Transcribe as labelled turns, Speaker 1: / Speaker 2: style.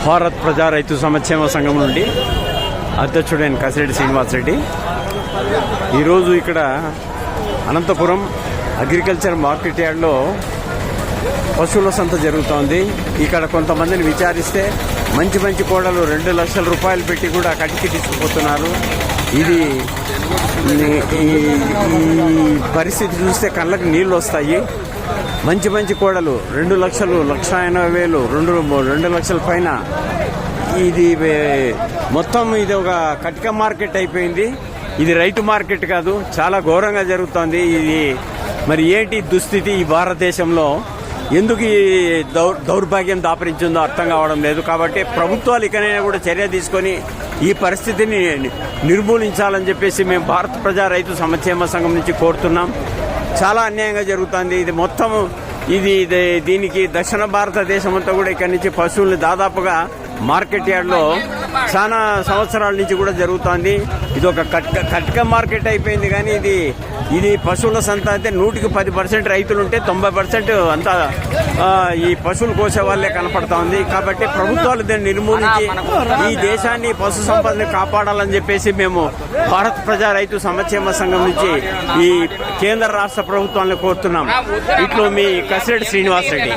Speaker 1: భారత్ ప్రజా రైతు సంక్షేమ సంఘం నుండి అధ్యక్షుడైన కసిరెడ్డి శ్రీనివాసరెడ్డి. ఈరోజు ఇక్కడ అనంతపురం అగ్రికల్చర్ మార్కెట్ యార్డ్లో పశువుల సంత జరుగుతోంది. ఇక్కడ కొంతమందిని విచారిస్తే మంచి మంచి కోడలు 2 లక్షల రూపాయలు పెట్టి కూడా కటికి తీసుకుపోతున్నారు. ఇది ఈ పరిస్థితి చూస్తే కళ్ళకి నీళ్ళు వస్తాయి. మంచి మంచి కోడలు 2 లక్షలు, 1,80,000, 2 లక్షల పైన. ఇది మొత్తం ఇది ఒక కటిక మార్కెట్ అయిపోయింది. ఇది రైతు మార్కెట్ కాదు, చాలా ఘోరంగా జరుగుతోంది. ఇది మరి ఏంటి దుస్థితి ఈ భారతదేశంలో? ఎందుకు ఈ దౌర్భాగ్యం దాపరించిందో అర్థం కావడం లేదు. కాబట్టి ప్రభుత్వాలు ఇకనైనా కూడా చర్య తీసుకొని ఈ పరిస్థితిని నిర్మూలించాలని చెప్పేసి మేము భారత ప్రజా రైతు సంక్షేమ సంఘం నుంచి కోరుతున్నాం. చాలా అన్యాయంగా జరుగుతుంది ఇది మొత్తం. దీనికి దక్షిణ భారతదేశం అంతా కూడా ఇక్కడి నుంచి పశువుల్ని దాదాపుగా మార్కెట్ యార్డ్లో చాలా సంవత్సరాల నుంచి కూడా జరుగుతోంది. ఇది ఒక కటిక మార్కెట్ అయిపోయింది. కానీ ఇది పశువుల సంత అయితే 100% రైతులు ఉంటే 90% అంతా ఈ పశువులు కోసే వాళ్ళే కనపడతా ఉంది. కాబట్టి ప్రభుత్వాలు దీన్ని నిర్మూలించి ఈ దేశాన్ని పశు సంపదని కాపాడాలని చెప్పేసి మేము భారత ప్రజా రైతు సంక్షేమ సంఘం నుంచి ఈ కేంద్ర రాష్ట్ర ప్రభుత్వాలను కోరుతున్నాం. ఇట్లు మీ కసిరెడ్డి శ్రీనివాసరెడ్డి.